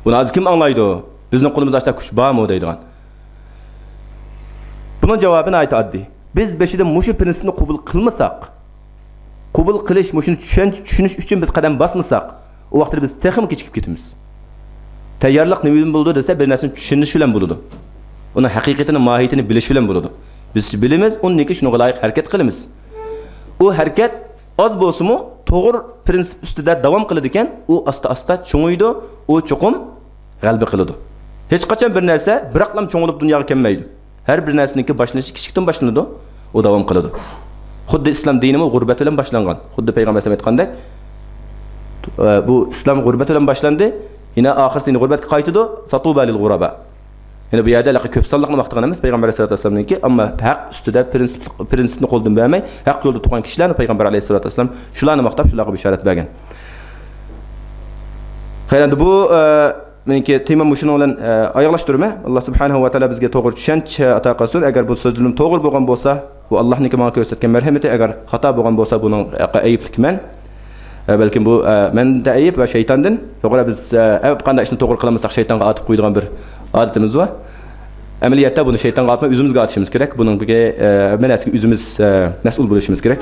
Buni hozir kim anglaydi? Bizning qo'limizda ashta kuch bormi deydigan. Buning javobini aytib oddiy. Biz beshida mushu prinsipni qabul qilmasak, qabul qilish, mushuni tushunish uchun biz qadam bosmasak, u vaqtda biz texim kechikib ketamiz. Tayyorlik nima bo'ldi desa, bir narsani tushunish bilan bo'ladi. Uning haqiqatini, mohiyatini bilish bilan bo'ladi. Biz bilamiz, uniki shunga loyiq harakat qilamiz. U harakat oz bo'lsa-mu, to'g'ri prinsip ustida davom qiladi ekan, u asta-asta cho'ngiydi, u cho'qim g'alaba qiladi. Hech qachon bir narsa biraqlam cho'ngilib dunyoga kelmaydi. Har bir narsaniki boshlanishi kichikdan boshlanadi, u davom qiladi. Xuddi islom dinimi g'urbat bilan boshlangan. Xuddi payg'ambar sollallohu alayhi vasallam aytgandek, bu islom g'urbat bilan boshlandi, yana oxirsini g'urbatga qaytadi, fatuba lil g'uraba. Yani bu yerda ko'p sonliqni vaqtgan emas payg'ambar sollallohu alayhi vasallamniki, ammo haq ustida prinsipni qo'ldan bermay, haq yo'lda turgan kishilarni payg'ambar sollallohu alayhi vasallam shularni maqtab, shularga bishorat bergan. Xayranda bu meniki tema mushuni bilan oyoqlashtirma. Alloh subhanahu va taolo bizga to'g'ri tushunch ato qilsin. Agar bu so'zlim to'g'ri bo'lgan bo'lsa, bu Allohniki menga ko'rsatgan marhamati, agar xato bo'lgan bo'lsa, buning ayiblikman. Balkim bu menda ayib va shaytondan. To'g'ri, biz qanday ishni to'g'ri qilmasak shaytonga atib qo'yadigan bir odatimiz var. Ameliyatda bunu şeytanga atmay özümüzge atışımız gerek. Bunun menasiga özümüz mas'ul bo'lishimiz kerak.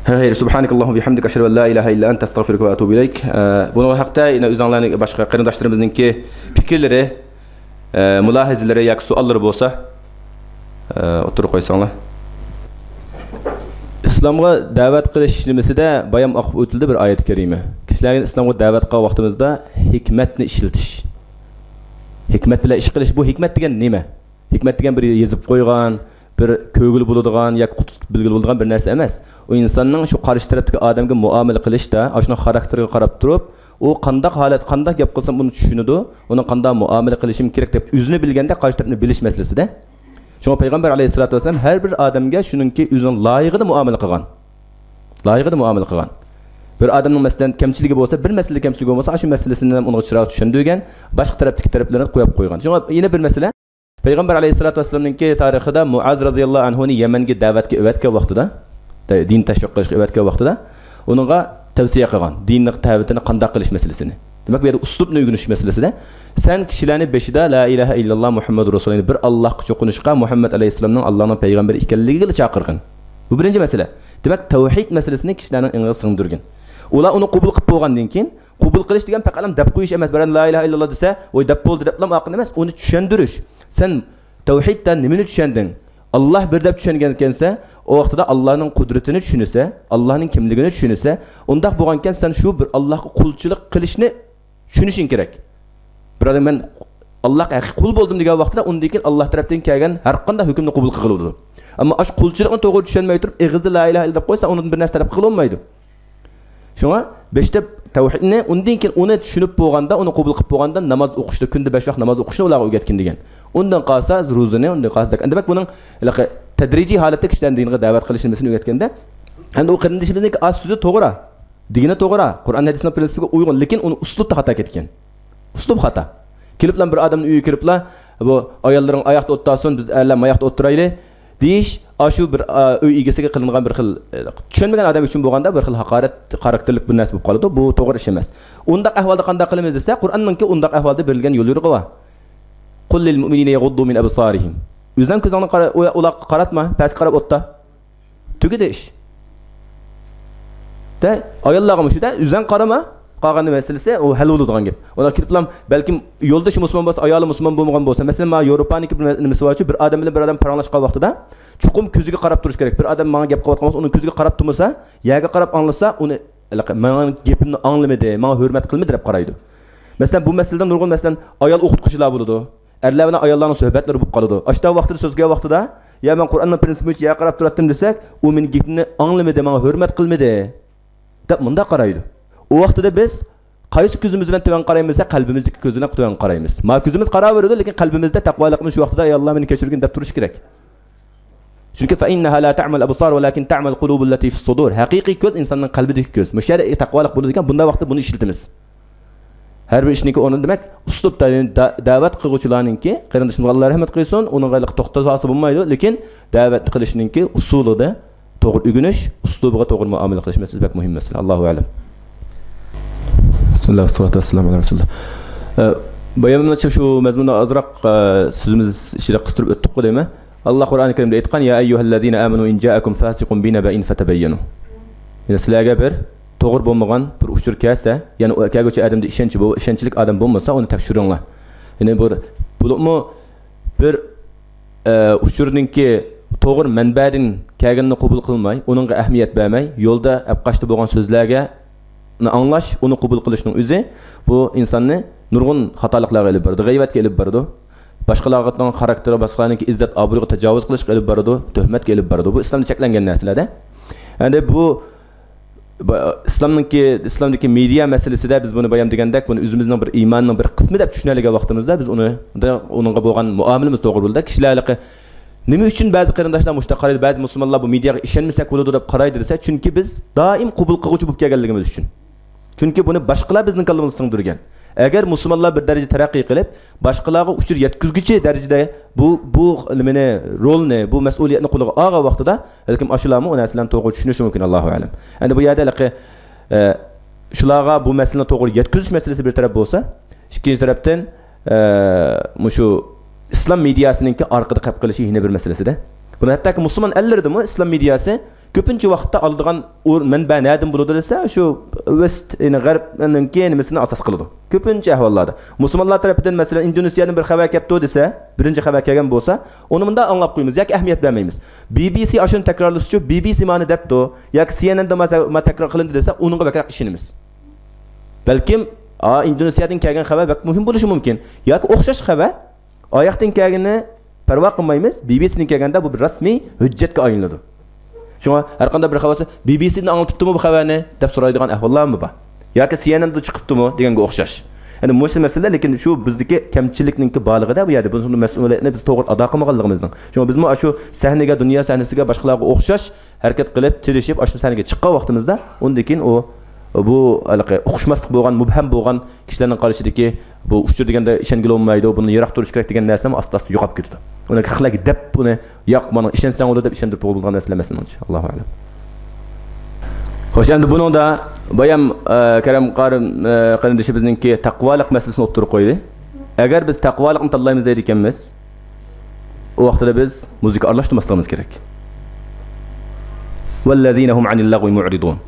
Hayır, subhanakallahumma bihamdika ashhadu an la ilaha illa anta astaghfiruka va atubu ilayk. Bunu haqda yine o'zinglarning boshqa qarindoshlarimizninki fikrlari, mulahazalari yoki savollari bo'lsa, o'tirib qo'ysanglar. İslamga da'vat qilish nimasida bayam o'qib o'tildi bir oyat karima. Kishilarga islomga da'vat qilgan vaqtimizda hikmatni ishlatish. Hikmet bilan ish qilish, bu hikmat degan nima? Hikmat degan bir yezib qo'ygan, bir ko'gil bo'ladigan yoki qutib bilgil bo'ladigan bir narsa emas. U insonning shu qarshi tarafdagi odamga muomala qilishda, o'sha xarakteriga qarab turib, u qanday holat, qanday gap qilsam buni tushunadi, uni qanday muomala qilishim kerak deb o'zini bilganda qarshi tarafni bilish masalasida. Shunga payg'ambar alayhisolatu vasallam har bir odamga shuningki o'zining loyiqida muomala qilgan. Loyiqida muomala qilgan. Bir adamning masalan kamchiligi bo'lsa, bir masala kamchiligi bo'lsa, shu masalasini unga chiroq tushundirgan, boshqa tarafdagi taraflarni qo'yib qo'ygan. Shunga yana bir masala, payg'ambar alayhisolatu vasallamning tarixida Muaz radhiyallohu anhu ni Yamanga da'vatga o'tgan vaqtida, din tashviq qilishga o'tgan vaqtida, uningga tavsiya qilgan, dinning ta'vatini qanday qilish masalasini. Demak, bu yerda uslubni o'rganish masalasida sen kishilarni beshida la ilaha illalloh Muhammadur rasululloh bir Allohga cho'qinishga Muhammad alayhisolamning Allohning payg'ambari ekanligiga chaqirgan. Bu birinchi masala. Demak, tavhid masalasini kishilarning ingiga singdirgan. Ular uni qabul qilib bo'lgandan keyin, qabul qilish degan faqat deb qo'yish emas, baran la ilaha illalloh desa, voy deb bo'ldi deb lam aql emas, uni tushundirish. Sen tavhiddan nimani tushunding? Alloh bir deb tushungan ekansa, o vaqtida Allohning qudratini tushunsa, Allohning kimligini tushunsa, undaq bo'lgankan sen shu bir Allohga qulchilik qilishni tushunishing kerak. Birodar, men Allohga qul bo'ldim degan vaqtda undan keyin Alloh tarafdan kelgan har qanday hukmni qabul qiladi. Ammo ash qulchilikni to'g'ri tushunmay turib, eg'izda la ilaha illalloh deb qo'ysa, undan bir narsa taraf qilolmaydi. Şuna 5'te tavhidni undan keyin uni tushunib bo'lganda, uni qabul qilib bo'lganda namoz o'qishni, kunda 5 vaqt namoz o'qishni ularga o'rgatgan degan. Undan qolsa ro'zani, undan qolsa demak buning tadrijiy holatda kishilarni dinga da'vat qilishni o'rgatganda, endi u qarindishimizning az so'zi to'g'ri. Digini to'g'ri. Qur'on hadisning prinsipiga uyg'un, lekin uni uslubda xato ketgan. Uslub xato. Keliblar bir odamning uyiga kiriblar, bu ayollaring oyoqda o'tirsin, biz erlar oyoqda o'tiraylik. Deyish, shu bir uy egasiga qilingan bir xil tushunmagan odam uchun bo'lganda bir xil haqorat xarakterlik bir narsa bo'lib qoladi. Bu to'g'ri ish emas. Undaq ahvolda qanday qilamiz desa, Qur'onningki undaq ahvolda berilgan yo'l yo'riqi bor. Qul lil mu'minina yaghuddu min absarihim. O'zdan ko'zingni ular qaratma, past qarab o'tda. Tugidi ish. Da ayollarga shu da o'zdan qarama, qolgan masalasi u hal bo'ladigan gap. Ular kiriblar balkim yo'lda shu musulmon bo'lsa, ayoli musulmon bo'lmagan bo'lsa, masalan, men Yevropaniki bir nimasi borchi, bir odam bilan bir odam paranglashgan vaqtida chuqum ko'ziga qarab turish kerak. Bir odam menga gap qilayotgan bo'lsa, uni ko'ziga qarab turmasa, yerga qarab anglasa, uni men gapimni anglamadi, menga hurmat qilmadi deb qaraydi. Masalan, bu masaladan nurg'un masalan ayol o'qituvchilar bo'ladi. Erlar bilan ayollarning suhbatlari bo'lib qoladi. Ashta vaqtida so'zga vaqtida, ya men Qur'onning prinsipi bo'yicha yerga qarab turatdim desak, u meni gapimni anglamadi, menga hurmat qilmadi deb munda qaraydi. O vaqtida biz qaysi ko'zimiz bilan tuvan qaraymiz, qalbimizdagi ko'z bilan tuvan qaraymiz. Ma ko'zimiz qaraveradi, lekin qalbimizda taqvolikni shu vaqtida ey Alloh meni kechirgin deb turish kerak. Chunki fa innaha la ta'mal absar walakin ta'mal qulubul lati fis sudur. Haqiqiy ko'z insonning qalbidagi ko'z. Mushada taqvolik bo'ladigan bunda vaqtda buni ishlatamiz. Har bir ishniki o'rni demak, uslubda da'vat qiluvchilarningki, qarindishim Alloh rahmat qilsin, uning g'aliq to'xtazasi bo'lmaydi, lekin da'vat qilishninki usulida to'g'ri o'rganish, uslubiga to'g'ri muomala qilish masalasi bak muhim masala. Allohu a'lam. Bismillah va salatu vassalamu ala rasulillah. Bayonimcha shu mazmunda azroq so'zimiz ichida qistirib o'tdik deymi? Alloh Qur'oni Karimda aytgan: "Ya ayyuhallazina amanu in ja'akum fasiqun binaba'in fatabayyanu." Ya'ni sizlarga bir to'g'ri bo'lmagan bir uchur kelsa, ya'ni kelguchi odamda ishonchlik odam bo'lmasa, uni tekshiringlar. Ya'ni bu bir uchurningki to'g'ri manbadan kelganini qabul qilmay, uningga ahamiyat bermay, yo'lda abqashda bo'lgan so'zlarga anglash, uni qabul qilishning o'zi bu insonni nurg'un xatoliklarga olib boradi, g'aybatga olib boradi. Boshqalarning xarakteri, boshqalarning izzat obro'ga tajovuz qilishga olib boradi, tuhmatga olib boradi. Bu islomda cheklangan narsalarda. Endi bu islomdagi media masalasida biz buni bayon degandek, buni o'zimizning bir iymonning bir qismi deb tushunadigan vaqtimizda biz uningga bo'lgan muomalamiz to'g'ri bo'ldi. Kishilarga nima uchun ba'zi qarindoshlar mushta qaraydi, ba'zi musulmonlar bu mediaga ishonmasak bo'ladi deb qaraydi desa, chunki biz doim qabul qiluvchi bo'lib kelganligimiz uchun. Chunki buni boshqalar bizning qalbimizga singdirgan. Agar musulmonlar bir daraja taraqqiy qilib, boshqalarga uchur yetkazguchi darajada bu nimani rolni, bu mas'uliyatni qo'liga olgan vaqtida, lekin ashularni u narsalarni to'g'ri tushunishi mumkin, Allohu a'lam. Endi bu yerda shularga bu masalani to'g'ri yetkazish masalasi bir taraf bo'lsa, ikkinchi tarafdan shu islom mediasininki orqada qilib qilishi yana bir masalasida. Buni hattoki musulmon ellardimi islom mediasi ko'pincha vaqtda oladigan manba nadan bo'ladi desa, shu West, ya'ni g'arbninki nimasini asos qiladi. Ko'pincha ahvollarda. Musulmonlar tarafidan masalan Indoneziyadan bir xabar kelibdi desa, birinchi xabar kelgan bo'lsa, uni bunda anglab qo'yamiz yoki ahamiyat bermaymiz. BBC ashuni takrorlash uchun BBC ma'ni debdi yoki CNN da ma takror qilindi desa, uningga bakroq ishonamiz. Balkim Indoneziyadan kelgan xabar bak muhim bo'lishi mumkin. Yoki o'xshash xabar oyoqdan kelganini parvo qilmaymiz. BBCning kelganda bu bir rasmiy hujjatga aylanadi. Shunga har qanday bir xabarsa BBC'ni anlatibdimi bu xabarni deb so'raydigan ahvollarmi bor? Yoki CNNda chiqibdimi deganga o'xshash. Endi bu masala lekin shu bizdagi kamchilikninki borlig'ida bu yerda biz mas'uliyatni biz to'g'ri ado qilmaganligimizning. Shunga biz shu sahnaga, dunyo sahnasiga boshqalarga o'xshash harakat qilib, tirishib, shu sahnaga chiqqan vaqtimizda undan keyin bu o'xshmaslik bo'lgan, mubham bo'lgan kishilarning qarashidagi bu uchur deganda ishongil olmaydi, buni yiroq turish kerak degan narsani asta-asta yo'qolib ketdi. Uni haqlarga deb buni yo'q, mana ishonsang bo'ladi deb ishontirib bo'lgan narsalar emas menimcha. Allohu a'lam. Xo'sh, endi buningda bayam Karim qarindishi bizningki taqvolik masalasini o'tirib qo'ydi. Agar biz taqvolikni tanlaymiz deydiganmiz, u vaqtda biz muzika aralashtirmasligimiz kerak. Vallazina hum anil lagwi mu'ridun.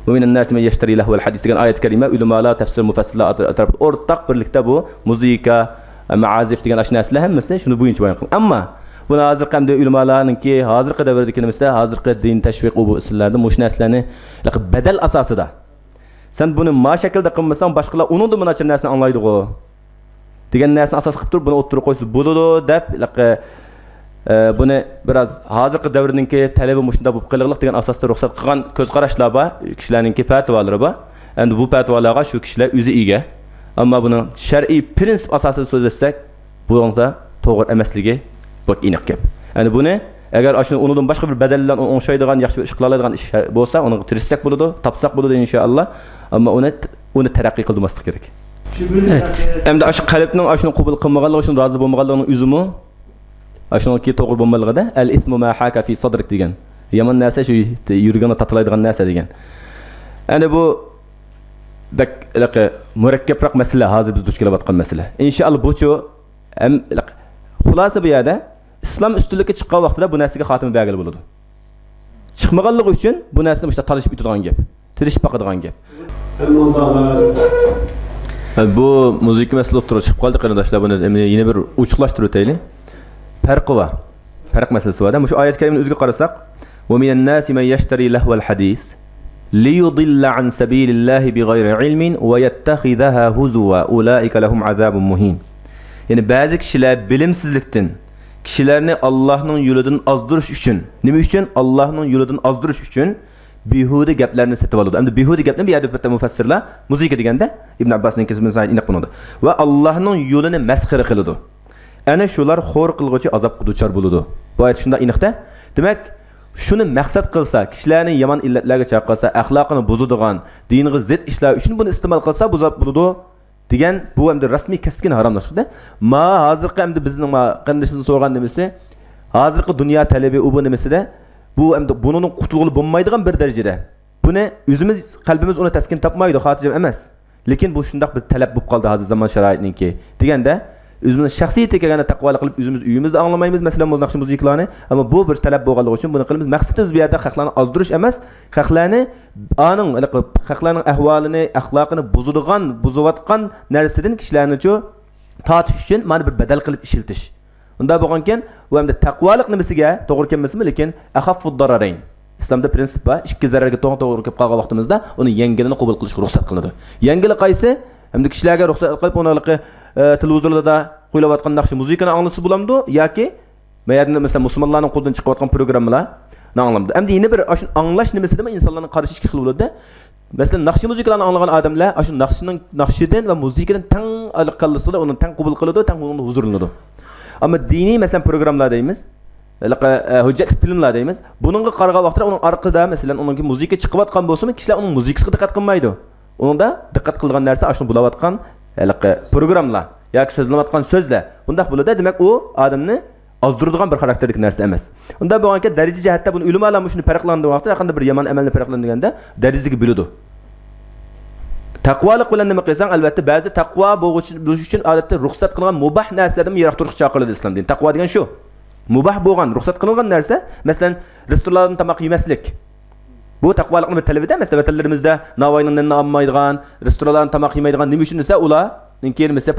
ومن الناس من يشتري له الحديث degan oyat kalima ulamalar tafsir mufassirlar o'rtaq birlikda bu muzika, ma'azif degan narsalar hammasi shuni bo'yicha bayon qilgan. Ammo buni hozirgi hamda ulamalarningki hozirgi davrdagimizda hozirgi din tashviq bu usullarda mush narsalarni badal asosida sen buni ma shaklda qilmasang boshqalar uningda buni nachar narsani anglaydi-ku degan narsani asos qilib turib buni o'ttirib qo'ysa bo'ladi deb buni biraz hozirgi davrninki talabi mushunda bo'lib qiliqliq degan asosda ruxsat qilgan ko'z qarashlar bor, kishilarningki fatvolari bor. endi bu fatvolarga shu kishilar o'zi ega. Ammo buni shar'iy prinsip asosida so'zlasak, buningda to'g'ri emasligi bu aniq gap. Endi buni agar ashuni undan boshqa bir badaldan o'ngshaydigan yaxshi bir ish qila oladigan ish bo'lsa, uni tirishsak bo'ladi, topsak bo'ladi inshaalloh. Ammo uni taraqqiy qilmaslik kerak. Endi ash qalbning ashuni qabul qilmaganligi, shuni rozi bo'lmaganligining o'zimi ashuniki to'g'ri bo'lmaligida al-ithmu ma haka fi sadrik degan. Yomon narsa shu yurganda tatilaydigan narsa degan. Endi bu bak murakkabroq masala, hozir biz duch kelayotgan masala. Inshaalloh buchu xulosa bu yerda islom ustunlikka chiqqan vaqtida bu narsaga xotima bergil bo'ladi. Chiqmaganligi uchun bu narsani o'sha talashib o'tadigan gap, tirishib boqadigan gap. Bu muzika masalasi turib chiqib qoldi qarindoshlar, buni yana bir ochiqlashtirib o'taylik. Farqi bor. Farq masalasi bor. Shu oyat karimni o'ziga qarasak, "Va minan nasi man yashtari lahwal hadis liyudilla an sabilillahi bighayri ilmin va yattakhidaha huzwa ulaika lahum azabun muhin." Ya'ni ba'zi kishilar bilimsizlikdan kishilarni Allohning yo'lidan ozdirish uchun, nima uchun? Allohning yo'lidan ozdirish uchun behuda gaplarni setib oladi. Endi behuda gapni bu yerda bitta mufassirlar muzika deganda Ibn Abbosning kezimiz aniq bo'ladi. Va Allohning yo'lini masxara qiladi. Ana shular xo'r qilg'uchi azobga duchor bo'ladi. Bu oyat shunda aniqda. Demak, shuni maqsad qilsa, kishilarni yomon illatlarga chaqirsa, axloqini buzadigan, diniga zid ishlar uchun buni iste'mol qilsa, buzab bo'ladi degan bu endi rasmiy kaskin haromlashdi. Ma hozirgi endi bizning qarindishimiz so'rgan nimasi, hozirgi dunyo talabi u bu nimasida bu endi bunun qutulg'ili bo'lmaydigan bir darajada. Buni o'zimiz qalbimiz uni taskin topmaydi, xotirjam emas. Lekin bu shundaq bir talab bo'lib qoldi hozir zamon sharoitiniki. Deganda o'zimiz shaxsiy tekagani taqvolik qilib o'zimiz uyimizda anglamaymiz, masalan, naqsh muziklarni, ammo bu bir talab bo'lganligi uchun buni qilamiz. Maqsadimiz bu yerda xalqlarni ozdirish emas, xalqlarni xalqlarning ahvolini, axloqini buzayotgan narsadan kishilarni tortish uchun mana bir badal qilib ishiltish. Unda bo'lgankan, bu hamda taqvolik nimasiga to'g'ri kelmasmi, lekin ahaffud dararayn. İslamda prinsip bor, ikki zararga to'g'ri kelib qolgan vaqtimizda uni yengilini qabul qilishga ruxsat qilinadi. Yengili qaysi? Hamda kishilarga ruxsat qilib onaliqi televizorlarda qo'yilayotgan naqsh muzikani anglasa bo'lamdi yoki mayadni masalan musulmonlarning qo'ldan chiqayotgan programmalarni anglamdi. Endi yana bir shu anglash nimasidami insonlarning qarashi ikki xil bo'ladi. Masalan, naqsh muzikalarni anglagan odamlar shu naqshidan va muzikadan tang aloqalashida uni tang qabul qiladi, tang uni huzurlanadi. Ammo diniy masalan programmalar deymiz, hujjatli filmlar deymiz. Buningga qaragan vaqtda uning orqada masalan uningki muzika chiqayotgan bo'lsa-mu, kishilar uning muzikasiga diqqat qilmaydi. Uningda diqqat qilgan narsa ashuni bo'layotgan programmalar yoki so'zlanayotgan so'zlar. Bundaq bo'ladi, demak u odamni ozdiradigan bir xarakterlik narsa emas. Unda bo'lganki daraja jihatda buni ulamolar shuni farqlandirgan vaqtda qanday bir yomon amalni farqlandirganda darajaga bo'ladi. Taqvolik bilan nima qilsang, albatta ba'zi taqvo bo'lish uchun odatda ruxsat qilingan mubah narsalardan yiroq turishga chaqiradi islom dini. Taqvo degan shu. Mubah bo'lgan, ruxsat qilingan narsa, masalan, restoranlarda tomoq yemaslik. Bu taqvolikning bir talabidir. Masalan, vatanlarimizda navoiyning nanni olmaydigan, restoranlarda tomoq yemaydigan nima uchun desa, ular kelmasa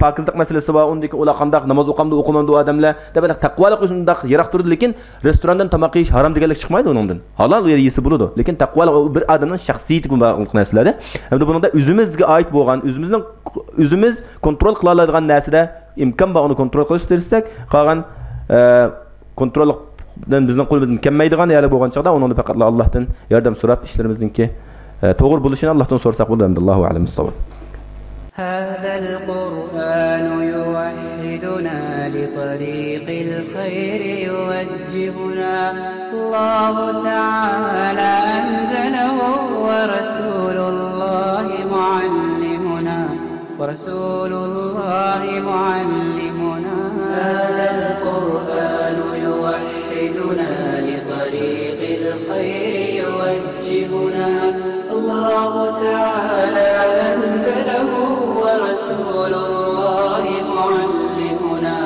pokizlik masalasi bor, undagi ular qanday namoz o'qimamdi odamlar deb taqvolik uchundaq yiroq turdi, lekin restorandan tomoq yeyish harom deganlik chiqmaydi undan. Halol yer yesi bo'ladi, lekin taqvolik bir odamning shaxsiyatiga bog'liq narsalar. Hamda bunda o'zimizga oid bo'lgan, o'zimiz kontrol qila oladigan narsada imkon bor uni kontrol qilish tirsak, qolgan kontrol bizning qo'limizdan kelmaydigan yerlar bo'lgan chaqda uni faqat Allohdan yordam so'rab ishlarimizningki to'g'ri bo'lishini Allohdan so'rasak bo'ladi. Allohu a'lam bis-savob. هذا القرآن يوحدنا لطريق الخير يوجهنا الله تعالى أنزله ورسول الله معلمنا هذا القرآن يوحدنا لطريق الخير يوجهنا الله تعالى أنزله ورسول الله معلمنا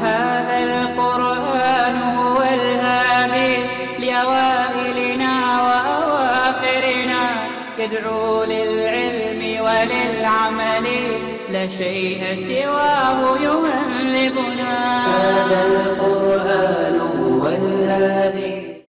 هذا القرآن هو الهادي لأوائلنا وأواخرنا يدعو للعلم وللعمل لا شيء سواه يهذبنا هذا القرآن هو الهادي